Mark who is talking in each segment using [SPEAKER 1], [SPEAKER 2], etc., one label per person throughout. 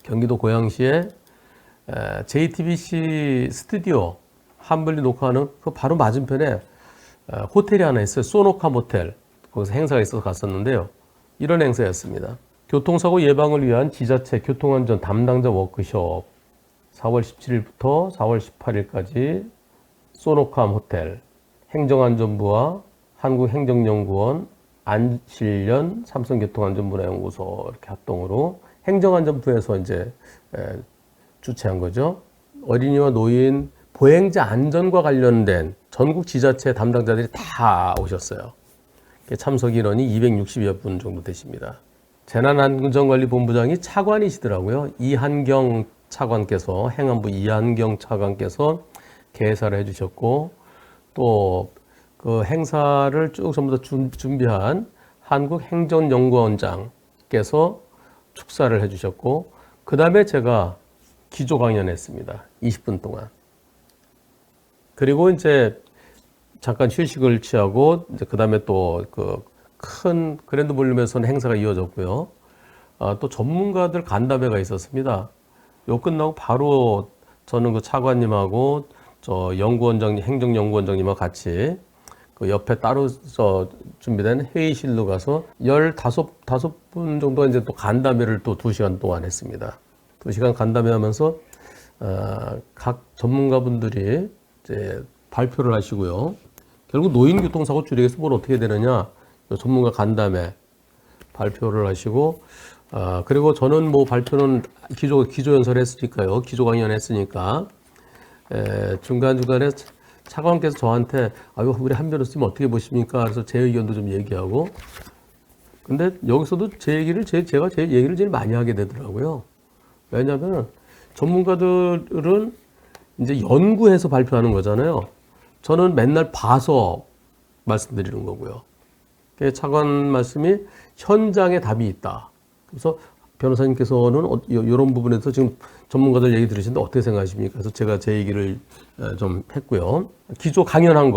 [SPEAKER 1] 경기도 고양시에 JTBC 스튜디오 한블리 녹화하는 그 바로 맞은편에 호텔이 하나 있어요. 소노카 모텔. 거기서 행사가 있어서 갔었는데요. 이런 행사였습니다. 교통사고 예방을 위한 지자체 교통안전 담당자 워크숍 4월 17일부터 4월 18일까지 소노캄 호텔 행정안전부와 한국행정연구원 안실련 삼성교통안전문화연구소 이렇게 합동으로 행정안전부에서 이제 주최한 거죠. 어린이와 노인 보행자 안전과 관련된 전국 지자체 담당자들이 다 오셨어요. 참석 인원이 260여 분 정도 되십니다. 재난안전관리본부장이 차관이시더라고요. 이한경 차관께서 행안부 이한경 차관께서 개사를 해주셨고 또 그 행사를 쭉 전부 다 준비한 한국행정연구원장께서 축사를 해주셨고 그 다음에 제가 기조 강연했습니다. 20분 동안. 그리고 이제 잠깐 휴식을 취하고 이제 그 다음에 또 그 큰 그랜드 볼륨에서는 행사가 이어졌고요. 또 전문가들 간담회가 있었습니다. 요 끝나고 바로 저는 그 차관님하고 저 연구원장님, 행정연구원장님하고 같이 그 옆에 따로 준비된 회의실로 가서 15분 정도 이제 또 간담회를 또 2시간 동안 했습니다. 2시간 간담회 하면서 각 전문가분들이 이제 발표를 하시고요. 결국 노인교통사고 줄이기 뭘 어떻게 되느냐 전문가 간담회 발표를 하시고 그리고 저는 뭐 발표는 기조 연설을 했으니까요. 기조 강연 했으니까 중간중간에 차관께서 저한테 우리 한 변호사님 어떻게 보십니까? 그래서 제 의견도 좀 얘기하고 근데 여기서도 제가 제 얘기를 제일 많이 하게 되더라고요. 왜냐하면 전문가들은 이제 연구해서 발표하는 거잖아요. 저는 맨날 봐서 말씀드리는 거고요. 차관 말씀이 현장에 답이 있다. 그래서 변호사님께서는 이런 부분에서 지금 전문가들 얘기 들으시는데 어떻게 생각하십니까? 그래서 제가 제 얘기를 좀 했고요. 기조 강연한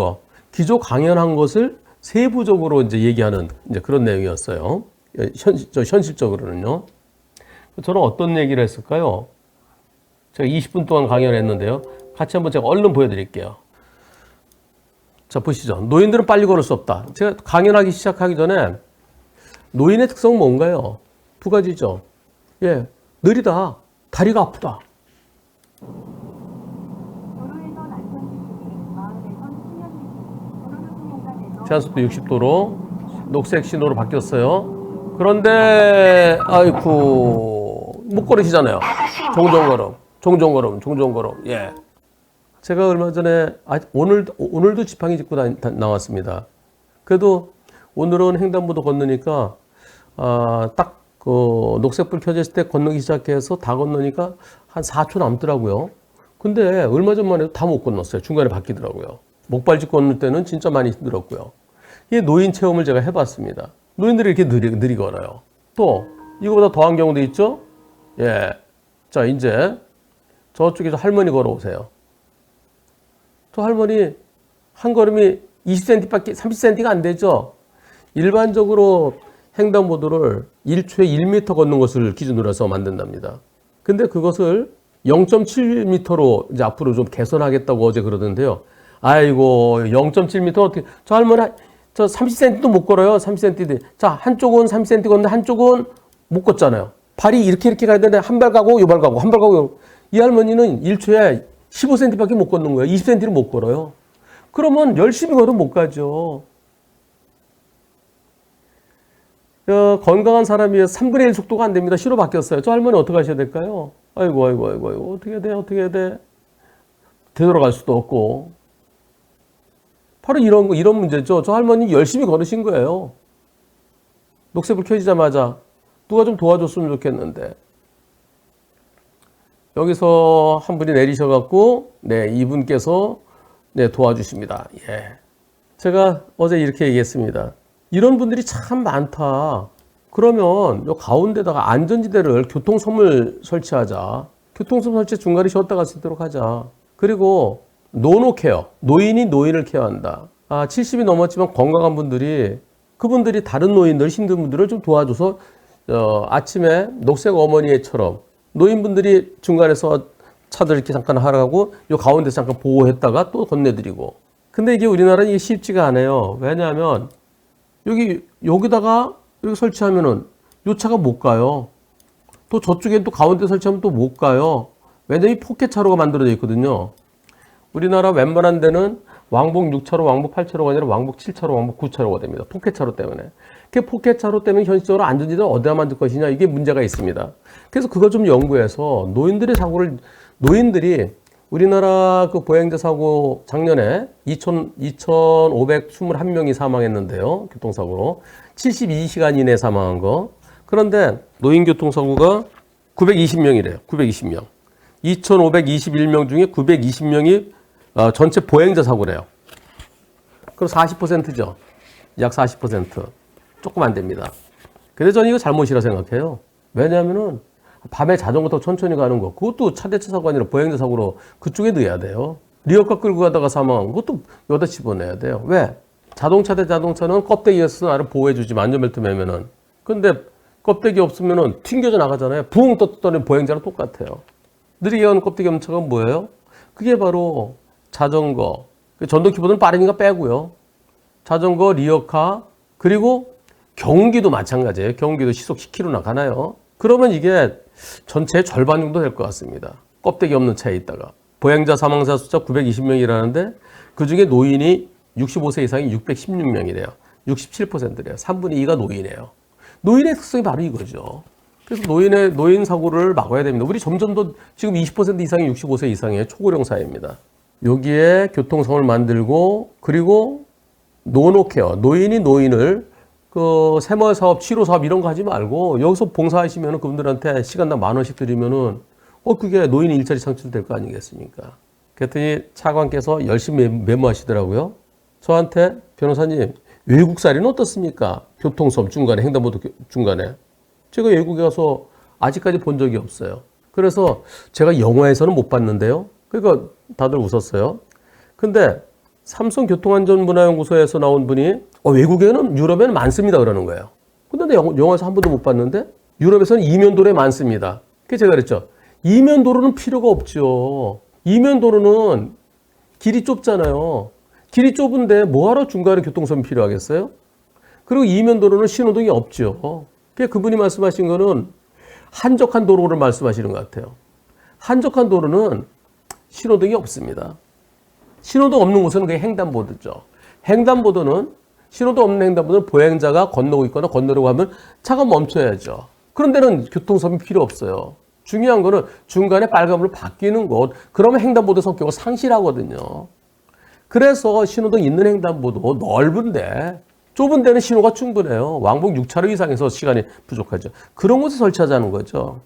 [SPEAKER 1] 것을 세부적으로 이제 얘기하는 이제 그런 내용이었어요. 현실적으로는요. 저는 어떤 얘기를 했을까요? 제가 20분 동안 강연했는데요. 같이 한번 제가 얼른 보여드릴게요. 자, 보시죠. 노인들은 빨리 걸을 수 없다. 제가 강연하기 시작하기 전에 노인의 특성은 뭔가요? 2가지죠. 느리다. 다리가 아프다. 제한속도 60도로 녹색 신호로 바뀌었어요. 그런데 아이쿠 못 걸으시잖아요. 종종걸음. 예. 제가 얼마 전에 오늘도 지팡이 짚고 나왔습니다. 그래도 오늘은 횡단보도 건너니까 딱 그 녹색불 켜져 있을 때 건너기 시작해서 다 건너니까 한 4초 남더라고요. 근데 얼마 전만 해도 다 못 건넜어요. 중간에 바뀌더라고요. 목발짚 건널 때는 진짜 많이 힘들었고요. 이 노인 체험을 제가 해봤습니다. 노인들이 이렇게 느리 걸어요. 또 이거보다 더한 경우도 있죠. 예. 자, 이제 저쪽에서 할머니 걸어오세요. 저 할머니 한 걸음이 20cm밖에 30cm가 안 되죠. 일반적으로 횡단보도를 1초에 1m 걷는 것을 기준으로 해서 만든답니다. 근데 그것을 0.7m로 이제 앞으로 좀 개선하겠다고 어제 그러던데요. 아이고 0.7m 어떻게 저 할머니 저 30cm도 못 걸어요. 30cm. 자, 한쪽은 30cm 걷는데 한쪽은 못 걷잖아요. 발이 이렇게 가야 되는데 한 발 가고 요 발 가고 한 발 가고 이 할머니는 1초에 15cm밖에 못 걷는 거예요. 20cm를 못 걸어요. 그러면 열심히 걸어도 못 가죠. 건강한 사람이 3분의 1 속도가 안 됩니다. 시로 바뀌었어요. 저 할머니 어떻게 하셔야 될까요? 아이고. 어떻게 해야 돼? 되돌아갈 수도 없고. 바로 이런 문제죠. 저 할머니 열심히 걸으신 거예요. 녹색불 켜지자마자 누가 좀 도와줬으면 좋겠는데. 여기서 한 분이 내리셔갖고, 이분께서, 도와주십니다. 예. 제가 어제 이렇게 얘기했습니다. 이런 분들이 참 많다. 그러면 요 가운데다가 안전지대를 교통섬을 설치하자. 교통섬 설치 중간에 쉬었다 갈 수 있도록 하자. 그리고 노노 케어. 노인이 노인을 케어한다. 70이 넘었지만 건강한 분들이 그분들이 다른 노인들, 힘든 분들을 좀 도와줘서 아침에 녹색 어머니처럼 노인분들이 중간에서 차들 이렇게 잠깐 하라고 요 가운데서 잠깐 보호했다가 또 건네드리고. 근데 이게 우리나라는 이게 쉽지가 않아요. 왜냐하면 여기다가 여기 설치하면은 요 차가 못 가요. 또 저쪽에 또 가운데 설치하면 또 못 가요. 왜냐면 이 포켓차로가 만들어져 있거든요. 우리나라 웬만한 데는 왕복 6차로, 왕복 8차로가 아니라 왕복 7차로, 왕복 9차로가 됩니다. 포켓차로 때문에. 그 포켓차로 때문에 현실적으로 안전지대를 어디다 만들 것이냐 이게 문제가 있습니다. 그래서 그걸 좀 연구해서 노인들이 우리나라 그 보행자 사고 작년에 2,521명이 사망했는데요. 교통사고로. 72시간 이내에 사망한 거. 그런데 노인 교통사고가 920명이래요. 920명. 2,521명 중에 920명이 전체 보행자 사고래요. 그럼 40%죠. 약 40%. 조금 안 됩니다. 근데 저는 이거 잘못이라 생각해요. 왜냐하면은 밤에 자전거 타고 천천히 가는 거, 그것도 차대차 사고 아니라 보행자 사고로 그쪽에 넣어야 돼요. 리어카 끌고 가다가 사망한 것도 여기다 집어넣어야 돼요. 왜? 자동차 대 자동차는 껍데기에서 나를 보호해주지, 안전벨트 매면은. 근데 껍데기 없으면은 튕겨져 나가잖아요. 붕 떴더니 보행자랑 똑같아요. 느리게 가는 껍데기 없는 차가 뭐예요? 그게 바로 자전거. 전동 키보드는 빠르니까 빼고요. 자전거, 리어카, 그리고 경운기도 마찬가지예요. 경운기도 시속 10km 나가나요? 그러면 이게 전체의 절반 정도 될 것 같습니다. 껍데기 없는 차에 있다가. 보행자 사망자 숫자 920명이라는데 그중에 노인이 65세 이상이 616명이래요. 67%래요. 3분의 2가 노인이에요. 노인의 특성이 바로 이거죠. 그래서 노인 사고를 막아야 됩니다. 우리 점점 더 지금 20% 이상이 65세 이상의 초고령 사회입니다. 여기에 교통성을 만들고 그리고 노노케어, 노인을 그 새마을 사업, 치료 사업 이런 거 하지 말고 여기서 봉사하시면 그분들한테 시간당 10,000원씩 드리면은 그게 노인의 일자리 창출될 거 아니겠습니까? 그랬더니 차관께서 열심히 메모하시더라고요. 저한테 변호사님 외국사례는 어떻습니까? 교통수업 중간에, 횡단보도 중간에. 제가 외국에 가서 아직까지 본 적이 없어요. 그래서 제가 영화에서는 못 봤는데요. 그러니까 다들 웃었어요. 근데 삼성교통안전문화연구소에서 나온 분이 외국에는 유럽에는 많습니다 그러는 거예요. 근데 영화에서 한 번도 못 봤는데 유럽에서는 이면도로에 많습니다. 그래서 제가 그랬죠. 이면도로는 필요가 없죠. 이면도로는 길이 좁잖아요. 길이 좁은데 뭐하러 중간에 교통선이 필요하겠어요? 그리고 이면도로는 신호등이 없죠. 그분이 말씀하신 거는 한적한 도로를 말씀하시는 것 같아요. 한적한 도로는 신호등이 없습니다. 신호등 없는 곳은 그게 횡단보도죠. 횡단보도는 신호등 없는 횡단보도는 보행자가 건너고 있거나 건너려고 하면 차가 멈춰야죠. 그런 데는 교통선이 필요 없어요. 중요한 거는 중간에 빨간불로 바뀌는 곳, 그러면 횡단보도 성격을 상실하거든요. 그래서 신호등 있는 횡단보도 넓은데 좁은 데는 신호가 충분해요. 왕복 6차로 이상에서 시간이 부족하죠. 그런 곳에 설치하자는 거죠.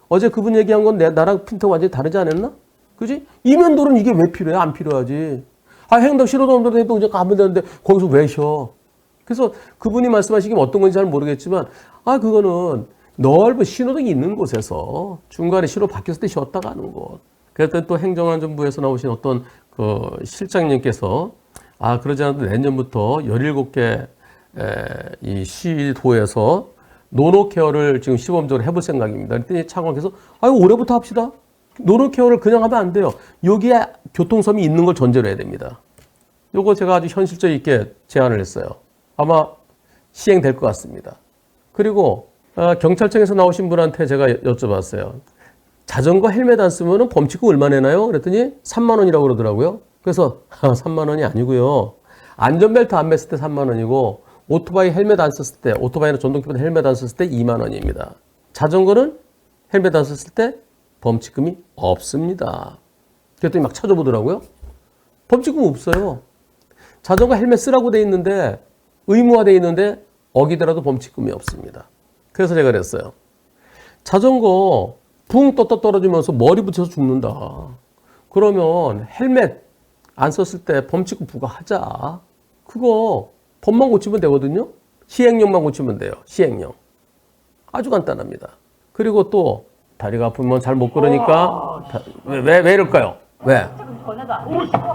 [SPEAKER 1] 어제 그분 얘기한 건 나랑 핀트가 완전히 다르지 않았나? 그지? 이면도로는 이게 왜 필요해? 안 필요하지. 횡단 신호등 없는 데도 그냥 가면 되는데 거기서 왜 쉬어? 그래서 그분이 말씀하시긴 어떤 건지 잘 모르겠지만 그거는 넓은 신호등이 있는 곳에서 중간에 신호 바뀌었을 때 쉬었다 가는 곳. 그랬더니 또 행정안전부에서 나오신 어떤 그 실장님께서 그러지 않아도 내년부터 17개 이 시도에서 노노케어를 지금 시범적으로 해볼 생각입니다. 그랬더니 차관께서 올해부터 합시다. 노노케어를 그냥 하면 안 돼요. 여기에 교통섬이 있는 걸 전제로 해야 됩니다. 요거 제가 아주 현실적 있게 제안을 했어요. 아마 시행될 것 같습니다. 그리고 경찰청에서 나오신 분한테 제가 여쭤봤어요. 자전거 헬멧 안 쓰면 범칙금 얼마 내나요? 그랬더니 3만 원이라고 그러더라고요. 그래서 3만 원이 아니고요. 안전벨트 안 맸을 때 3만 원이고 오토바이 헬멧 안 썼을 때, 오토바이나 전동키보드 헬멧 안 썼을 때 2만 원입니다. 자전거는 헬멧 안 썼을 때 범칙금이 없습니다. 그랬더니 막 찾아보더라고요. 범칙금 없어요. 자전거 헬멧 쓰라고 돼 있는데 의무화돼 있는데 어기더라도 범칙금이 없습니다. 그래서 제가 그랬어요. 자전거 붕 떴다 떨어지면서 머리 붙여서 죽는다. 그러면 헬멧 안 썼을 때 범칙금 부과하자. 그거 법만 고치면 되거든요. 시행령만 고치면 돼요. 시행령. 아주 간단합니다. 그리고 또 다리가 아프면 잘 못 걸으니까 왜 이럴까요? 왜?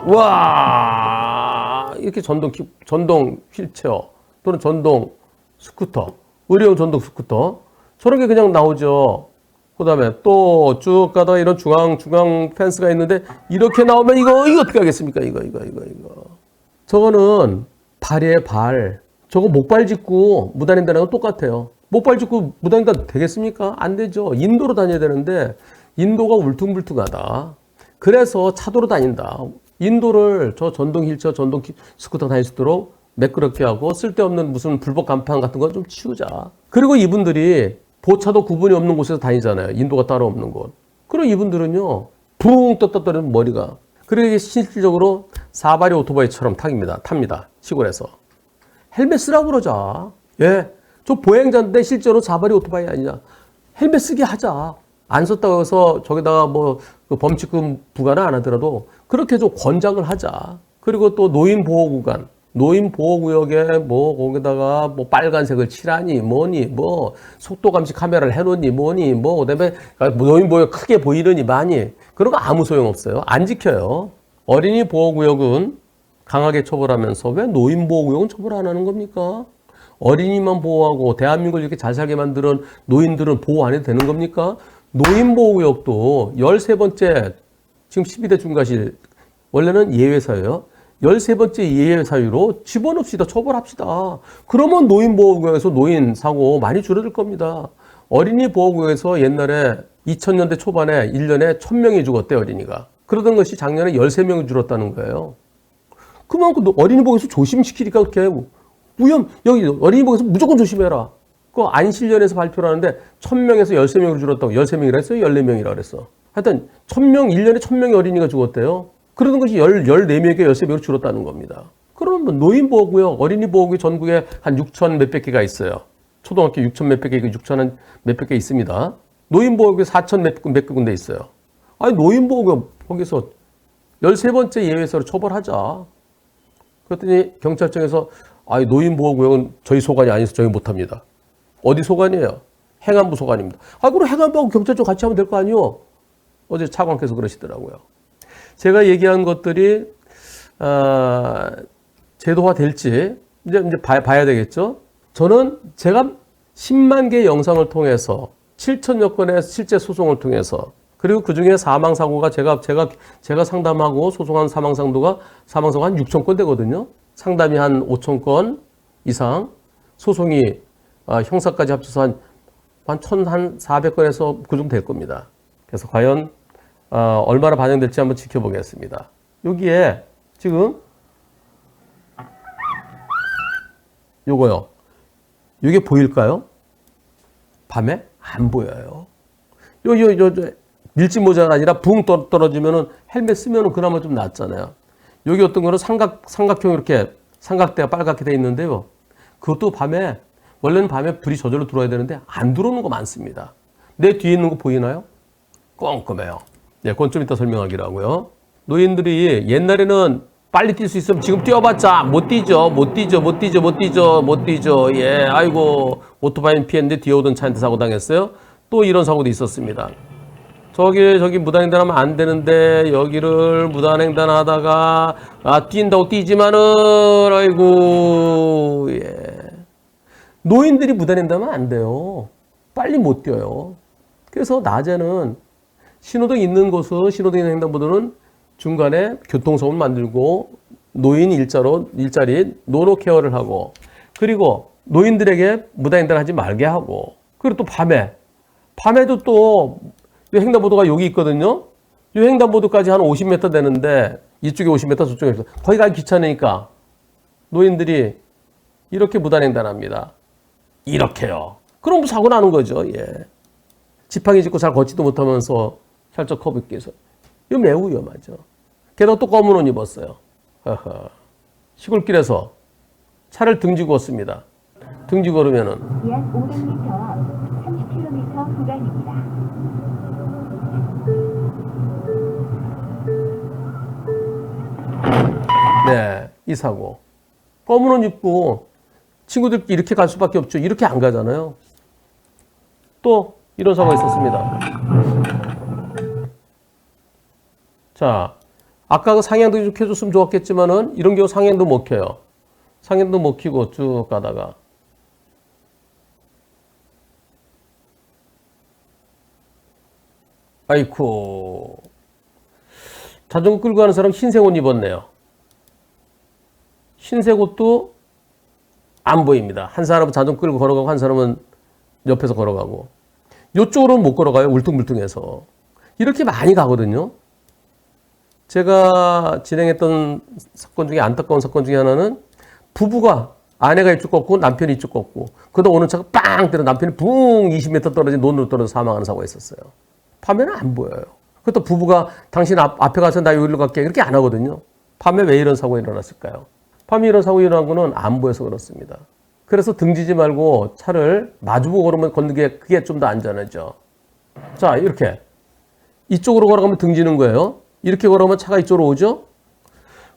[SPEAKER 1] 와 이렇게 전동 휠체어 또는 전동 스쿠터, 의료용 전동 스쿠터 저런 게 그냥 나오죠. 그 다음에 또 쭉 가다가 이런 중앙 펜스가 있는데 이렇게 나오면 이거 어떻게 하겠습니까? 이거. 저거는 발이에요, 발. 저거 목발 짚고 무단횡단하고 똑같아요. 목발 짚고 무단횡단 되겠습니까? 안 되죠. 인도로 다녀야 되는데 인도가 울퉁불퉁하다. 그래서 차도로 다닌다. 인도를 저 전동 휠체어, 전동 스쿠터 다닐 수 있도록 매끄럽게 하고 쓸데없는 무슨 불법 간판 같은 거 좀 치우자. 그리고 이분들이 보차도 구분이 없는 곳에서 다니잖아요. 인도가 따로 없는 곳. 그럼 이분들은요, 붕 떴다 떨어지면 머리가. 그리고 이게 실질적으로 사발이 오토바이처럼 탑니다. 시골에서. 헬멧 쓰라고 그러자. 예. 저 보행자인데 실제로 사발이 오토바이 아니냐. 헬멧 쓰게 하자. 안 썼다고 해서 저기다가 뭐 범칙금 부과는 안 하더라도 그렇게 좀 권장을 하자. 그리고 또 노인보호구간. 노인보호구역에 뭐 거기다가 뭐 빨간색을 칠하니 뭐니 뭐 속도감시 카메라를 해놓니 뭐니 뭐 그다음에 노인보호구역 크게 보이느니 많이 그런 거 아무 소용없어요. 안 지켜요. 어린이 보호구역은 강하게 처벌하면서 왜 노인보호구역은 처벌 안 하는 겁니까? 어린이만 보호하고 대한민국을 이렇게 잘 살게 만드는 노인들은 보호 안 해도 되는 겁니까? 노인보호구역도 13번째 지금 12대 중과실 원래는 예외사유예요. 13번째 예외 사유로 집어넣읍시다. 처벌합시다. 그러면 노인보호구역에서 노인 사고 많이 줄어들 겁니다. 어린이 보호구역에서 옛날에 2000년대 초반에 1년에 1000명이 죽었대 어린이가. 그러던 것이 작년에 13명이 줄었다는 거예요. 그만큼 어린이 보호구역에서 조심시키니까 그렇게 여기 어린이 보호구역에서 무조건 조심해라. 그 안실련에서 발표를 하는데 1000명에서 13명으로 줄었다고. 13명이라 했어요? 14명이라 그랬어. 하여튼 1000명, 1년에 1000명의 어린이가 죽었대요. 그러던 것이 14명에게 13명으로 줄었다는 겁니다. 그러면 노인보호구역, 어린이보호구역 전국에 한 6천 몇백 개가 있어요. 초등학교 6천 몇백 개, 6천 몇백 개 있습니다. 노인보호구역 4천 몇백 군데 있어요. 아니, 노인보호구역 거기서 13번째 예외사로 처벌하자. 그랬더니 경찰청에서 아니, 노인보호구역은 저희 소관이 아니어서 저희 못합니다. 어디 소관이에요? 행안부 소관입니다. 아, 그럼 행안부하고 경찰청 같이 하면 될 거 아니요? 어제 차관께서 그러시더라고요. 제가 얘기한 것들이 제도화 될지 이제 봐야 되겠죠. 저는 제가 10만 개의 영상을 통해서 7천여 건의 실제 소송을 통해서 그리고 그중에 사망사고가 제가 상담하고 소송한 사망사고가 한 6천 건 되거든요. 상담이 한 5천 건 이상, 소송이 형사까지 합쳐서 한 1,400건에서 그 정도 될 겁니다. 그래서 과연 얼마나 반영될지 한번 지켜보겠습니다. 여기에 지금 요거요. 이게 보일까요? 밤에 안 보여요. 밀짚 모자가 아니라 붕 떨어지면은 헬멧 쓰면은 그나마 좀 낫잖아요. 여기 어떤 거는 삼각형 이렇게 삼각대가 빨갛게 돼 있는데요. 그것도 밤에 원래는 밤에 불이 저절로 들어와야 되는데 안 들어오는 거 많습니다. 내 뒤에 있는 거 보이나요? 꼼꼼해요. 네, 그건 좀 이따 설명하기로 하고요. 노인들이 옛날에는 빨리 뛸 수 있으면 지금 뛰어봤자 못 뛰죠. 예, 아이고, 오토바이 피했는데 뒤에 오던 차한테 사고 당했어요. 또 이런 사고도 있었습니다. 저기 무단횡단하면 안 되는데 여기를 무단횡단하다가 뛴다고 뛰지만은 아이고, 예. 노인들이 무단횡단하면 안 돼요. 빨리 못 뛰어요. 그래서 낮에는 신호등 있는 곳은 신호등 있는 횡단보도는 중간에 교통성을 만들고 노인 일자리 노노 케어를 하고 그리고 노인들에게 무단횡단하지 말게 하고 그리고 또 밤에도 또 횡단보도가 여기 있거든요. 이 횡단보도까지 한 50m 되는데 이쪽에 50m 저쪽에 50m 거기 가기 귀찮으니까 노인들이 이렇게 무단횡단합니다. 이렇게요. 그럼 사고 나는 거죠. 예. 지팡이 짚고 잘 걷지도 못하면서 혈적 커브 끼서 이거 매우 위험하죠. 게다가 또 검은 옷 입었어요. 시골길에서 차를 등지고 왔습니다. 등지고 걸으면은
[SPEAKER 2] 약 500m 앞 30km 구간입니다.
[SPEAKER 1] 네, 이 사고. 검은 옷 입고 친구들끼리 이렇게 갈 수밖에 없죠. 이렇게 안 가잖아요. 또 이런 사고가 있었습니다. 자, 아까 그 상향도 좀 켜줬으면 좋았겠지만은 이런 경우 상향도 못 켜요. 상향도 못 켜고 쭉 가다가 아이쿠. 자전거 끌고 가는 사람 흰색 옷 입었네요. 흰색 옷도 안 보입니다. 한 사람은 자전거 끌고 걸어가고 한 사람은 옆에서 걸어가고. 이쪽으로는 못 걸어가요. 울퉁불퉁해서. 이렇게 많이 가거든요. 제가 진행했던 사건 중에 안타까운 사건 중에 하나는 부부가 아내가 이쪽 걷고 남편이 이쪽 걷고 그러다 오는 차가 빵 때려 남편이 붕 20m 떨어진 논으로 떨어져 사망하는 사고가 있었어요. 밤에는 안 보여요. 그것도 부부가 당신 앞에 가서 나 여기로 갈게 이렇게 안 하거든요. 밤에 왜 이런 사고가 일어났을까요? 밤에 이런 사고가 일어난 거는 안 보여서 그렇습니다. 그래서 등지지 말고 차를 마주보고 걸으면 걷는 게 그게 좀 더 안전하죠. 자, 이렇게 이쪽으로 걸어가면 등지는 거예요. 이렇게 걸어가면 차가 이쪽으로 오죠.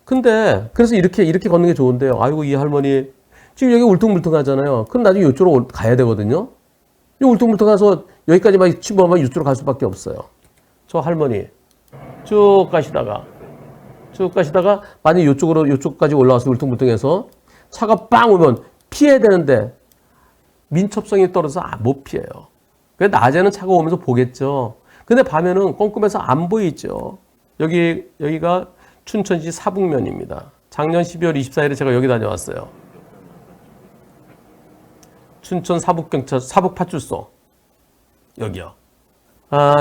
[SPEAKER 1] 근데 그래서 이렇게 걷는 게 좋은데요. 아이고 이 할머니 지금 여기 울퉁불퉁하잖아요. 그럼 나중에 이쪽으로 가야 되거든요. 이 울퉁불퉁해서 여기까지만 침범하면 이쪽으로 갈 수밖에 없어요. 저 할머니 쭉 가시다가 만약 이쪽까지 올라와서 울퉁불퉁해서 차가 빵 오면 피해야 되는데 민첩성이 떨어져서 못 피해요. 그래서 낮에는 차가 오면서 보겠죠. 근데 밤에는 꼼꼼해서 안 보이죠. 여기가 춘천시 사북면입니다. 작년 12월 24일에 제가 여기 다녀왔어요. 춘천 사북파출소. 여기요.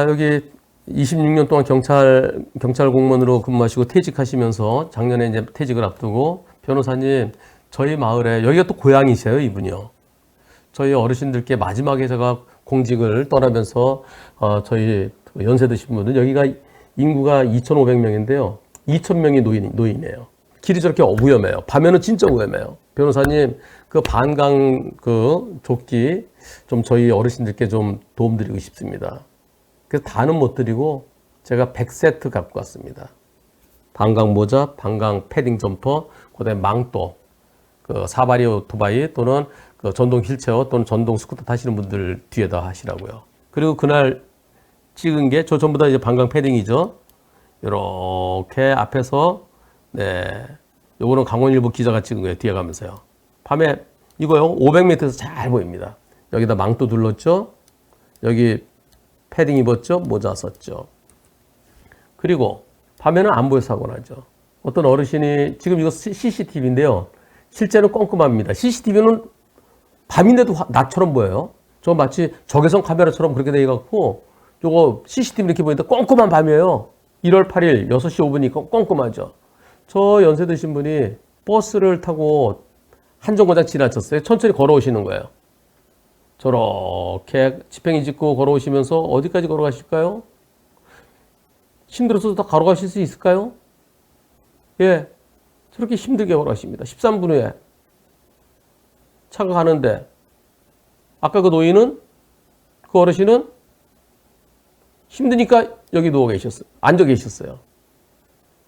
[SPEAKER 1] 여기 26년 동안 경찰 공무원으로 근무하시고 퇴직하시면서 작년에 이제 퇴직을 앞두고 변호사님, 저희 마을에 여기가 또 고향이세요, 이분이요. 저희 어르신들께 마지막에 제가 공직을 떠나면서 저희 연세 드신 분은 여기가 인구가 2,500명인데요. 2,000명이 노인이에요. 길이 저렇게 위험해요. 밤에는 진짜 위험해요. 변호사님, 그 반강 조끼 좀 저희 어르신들께 좀 도움드리고 싶습니다. 그래서 다는 못 드리고 제가 100세트 갖고 왔습니다. 반강 모자, 반강 패딩 점퍼, 그다음에 망토, 사바리 오토바이 또는 전동 휠체어 또는 전동 스쿠터 타시는 분들 뒤에다 하시라고요. 그리고 그날 찍은 게 저 전부 다 이제 반강 패딩이죠. 이렇게 앞에서 요거는 강원일보 기자가 찍은 거예요. 뒤에 가면서요. 밤에 이거요 500m에서 잘 보입니다. 여기다 망토 둘렀죠. 여기 패딩 입었죠. 모자 썼죠. 그리고 밤에는 안 보여서 사고 나죠. 어떤 어르신이 지금 이거 CCTV인데요. 실제는 꼼꼼합니다. CCTV는 밤인데도 낮처럼 보여요. 저 마치 적외선 카메라처럼 그렇게 돼 갖고 요거 CCTV 이렇게 보이는데 꼼꼼한 밤이에요. 1월 8일 6시 5분이니까 꼼꼼하죠. 저 연세 드신 분이 버스를 타고 한정거장 지나쳤어요. 천천히 걸어오시는 거예요. 저렇게 지팽이 짚고 걸어오시면서 어디까지 걸어가실까요? 힘들어서 다 걸어가실 수 있을까요? 예, 저렇게 힘들게 걸어가십니다. 13분 후에 차가 가는데 아까 그 노인은 그 어르신은 힘드니까 여기 누워 계셨어요. 앉아 계셨어요.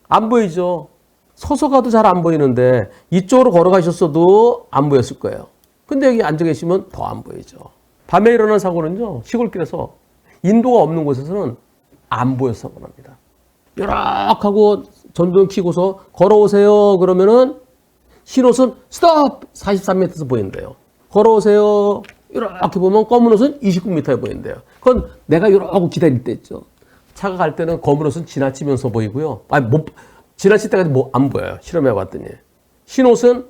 [SPEAKER 1] 안 보이죠? 서서 가도 잘 안 보이는데 이쪽으로 걸어가셨어도 안 보였을 거예요. 근데 여기 앉아 계시면 더 안 보이죠. 밤에 일어난 사고는요. 시골길에서 인도가 없는 곳에서는 안 보여서 사고 납니다. 요렇하고 전등 켜고서 걸어오세요 그러면은 흰옷은 스톱 43m에서 보인대요. 걸어오세요. 이렇게 보면 검은 옷은 29m에 보인대요. 그건 내가 이러고 기다릴 때 있죠. 차가 갈 때는 검은 옷은 지나치면서 보이고요. 지나칠 때까지 안 보여요. 실험해 봤더니. 흰 옷은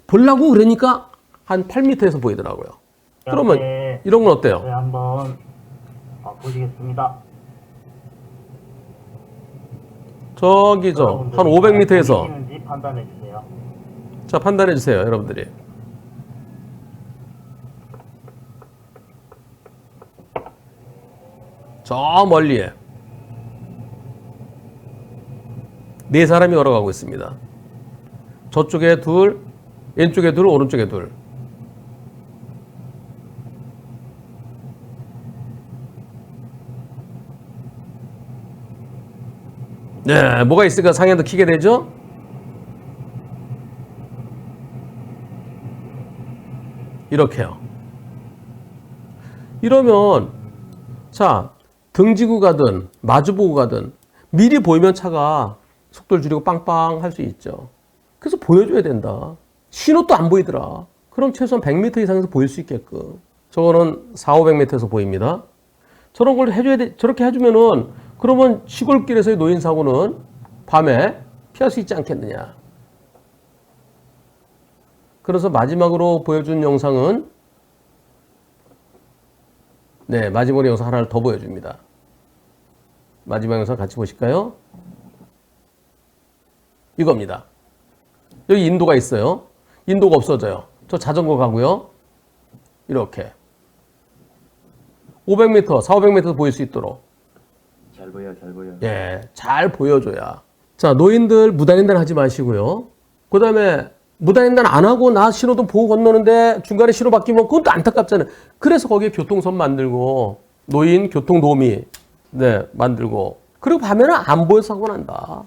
[SPEAKER 1] 보려고 그러니까 한 8m에서 보이더라고요. 그러면 이런 건 어때요?
[SPEAKER 3] 네, 한번 보시겠습니다.
[SPEAKER 1] 저기죠. 한 500m에서.
[SPEAKER 3] 보이시는지 판단해 주세요.
[SPEAKER 1] 자, 판단해 주세요, 여러분들이. 저 멀리에 네 사람이 걸어가고 있습니다. 저쪽에 둘, 왼쪽에 둘, 오른쪽에 둘. 네, 뭐가 있을까 상향도 키게 되죠? 이렇게요. 이러면 자, 등지고 가든 마주보고 가든 미리 보이면 차가 속도를 줄이고 빵빵 할 수 있죠. 그래서 보여줘야 된다. 신호도 안 보이더라. 그럼 최소한 100m 이상에서 보일 수 있게끔. 저거는 400, 500m에서 보입니다. 저런 걸 해줘야 돼. 저렇게 해주면은 그러면 시골길에서의 노인 사고는 밤에 피할 수 있지 않겠느냐. 그래서 마지막으로 보여준 영상은 네, 마지막 영상 하나를 더 보여줍니다. 마지막 영상 같이 보실까요? 이겁니다. 여기 인도가 있어요. 인도가 없어져요. 저 자전거 가고요. 이렇게 500m, 400m 보일 수 있도록
[SPEAKER 3] 잘 보여, 잘 보여.
[SPEAKER 1] 예, 잘 보여줘야. 자, 노인들 무단횡단 하지 마시고요. 그 다음에 무단횡단 안 하고 나 신호등 보고 건너는데 중간에 신호 바뀌면 그건 또 안타깝잖아요. 그래서 거기에 교통선 만들고 노인 교통도우미 네, 만들고 그리고 밤에는 안 보여서 사고 난다.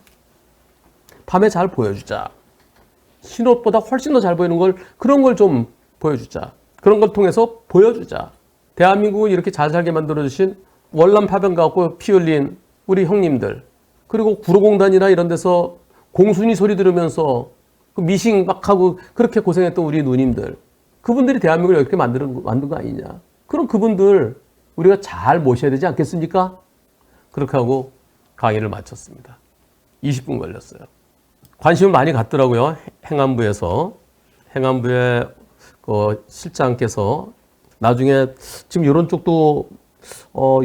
[SPEAKER 1] 밤에 잘 보여주자. 신호보다 훨씬 더 잘 보이는 걸 그런 걸 좀 보여주자. 그런 걸 통해서 보여주자. 대한민국을 이렇게 잘 살게 만들어주신 월남 파병 가고 피 흘린 우리 형님들 그리고 구로공단이나 이런 데서 공순이 소리 들으면서 그 미싱 막 하고 그렇게 고생했던 우리 누님들 그분들이 대한민국을 이렇게 만든 거 아니냐. 그럼 그분들 우리가 잘 모셔야 되지 않겠습니까? 그렇게 하고 강의를 마쳤습니다. 20분 걸렸어요. 관심을 많이 갖더라고요. 행안부에서. 행안부의 그 실장께서 나중에 지금 이런 쪽도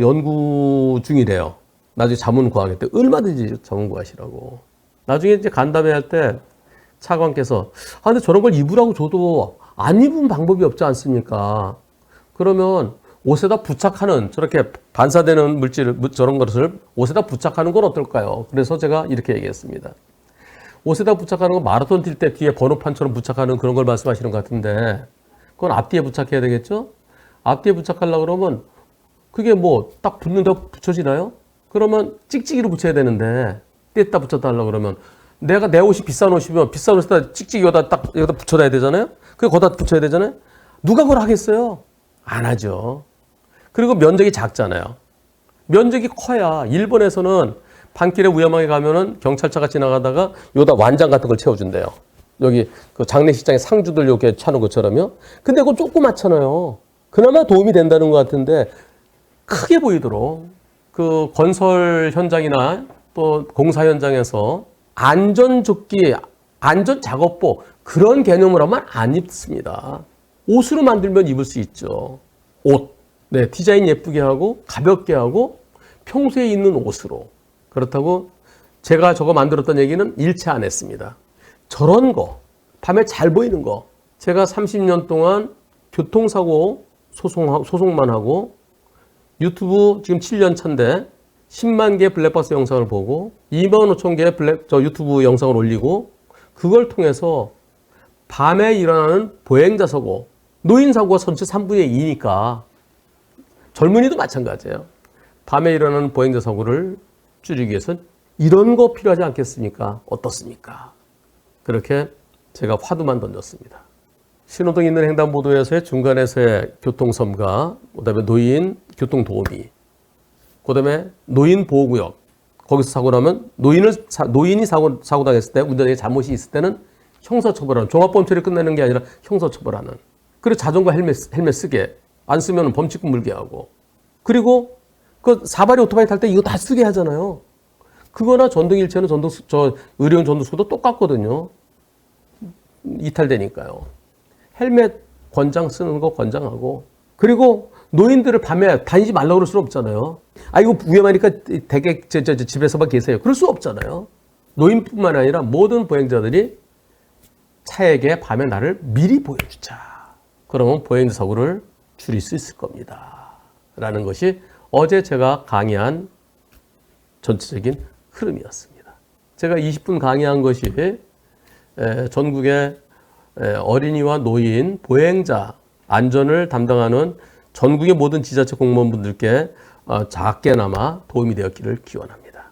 [SPEAKER 1] 연구 중이래요. 나중에 자문 구하겠 때 얼마든지 자문 구하시라고. 나중에 이제 간담회 할 때 차관께서 근데 저런 걸 입으라고 줘도 안 입은 방법이 없지 않습니까? 그러면 옷에다 부착하는 저렇게 반사되는 물질 저런 것을 옷에다 부착하는 건 어떨까요? 그래서 제가 이렇게 얘기했습니다. 옷에다 부착하는 건 마라톤 뛸 때 뒤에 번호판처럼 부착하는 그런 걸 말씀하시는 것 같은데 그건 앞뒤에 부착해야 되겠죠? 앞뒤에 부착하려고 그러면 그게 뭐 딱 붙는데 붙여지나요? 그러면 찍찍이로 붙여야 되는데 뗐다 붙였다 하려고 그러면 내가 내 옷이 비싼 옷이면 비싼 옷에다 찍찍이 여기다 붙여놔야 되잖아요? 그게 거기다 붙여야 되잖아요? 누가 그걸 하겠어요? 안 하죠. 그리고 면적이 작잖아요. 면적이 커야 일본에서는 밤길에 위험하게 가면은 경찰차가 지나가다가 여기다 완장 같은 걸 채워준대요. 여기 그 장례식장에 상주들 이렇게 차는 것처럼요. 근데 그거 조그맣잖아요. 그나마 도움이 된다는 것 같은데 크게 보이도록 그 건설 현장이나 또 공사 현장에서 안전조끼, 안전작업복 그런 개념을 하면 안 입습니다. 옷으로 만들면 입을 수 있죠. 옷. 네, 디자인 예쁘게 하고 가볍게 하고 평소에 입는 옷으로. 그렇다고 제가 저거 만들었던 얘기는 일체 안 했습니다. 저런 거, 밤에 잘 보이는 거. 제가 30년 동안 교통사고 소송만 하고 유튜브 지금 7년 차인데 10만 개 블랙박스 영상을 보고 2만 5천 개의 유튜브 영상을 올리고 그걸 통해서 밤에 일어나는 보행자 사고, 노인 사고가 전체 3분의 2니까 젊은이도 마찬가지예요. 밤에 일어나는 보행자 사고를 줄이기 위해서는 이런 거 필요하지 않겠습니까? 어떻습니까? 그렇게 제가 화두만 던졌습니다. 신호등 있는 횡단보도에서의 중간에서의 교통섬과 그다음에 노인 교통도우미 그다음에 노인 보호구역 거기서 사고 나면 노인이 사고 당했을 때 운전자의 잘못이 있을 때는 형사처벌하는 종합범죄를 끝내는 게 아니라 형사처벌하는 그리고 자전거 헬멧 쓰게 안 쓰면 범칙금 물게 하고 그리고 그 사발이 오토바이 탈 때 이거 다 쓰게 하잖아요. 그거나 전등일체는 의료용 전등수도 똑같거든요. 이탈되니까요. 헬멧 권장 쓰는 거 권장하고 그리고 노인들을 밤에 다니지 말라고 그럴 수는 없잖아요. 이거 위험하니까 댁에 집에서만 계세요. 그럴 수 없잖아요. 노인뿐만 아니라 모든 보행자들이 차에게 밤에 나를 미리 보여주자. 그러면 보행자 사고를 줄일 수 있을 겁니다. 라는 것이 어제 제가 강의한 전체적인 흐름이었습니다. 제가 20분 강의한 것이 전국의 어린이와 노인, 보행자 안전을 담당하는 전국의 모든 지자체 공무원분들께 작게나마 도움이 되었기를 기원합니다.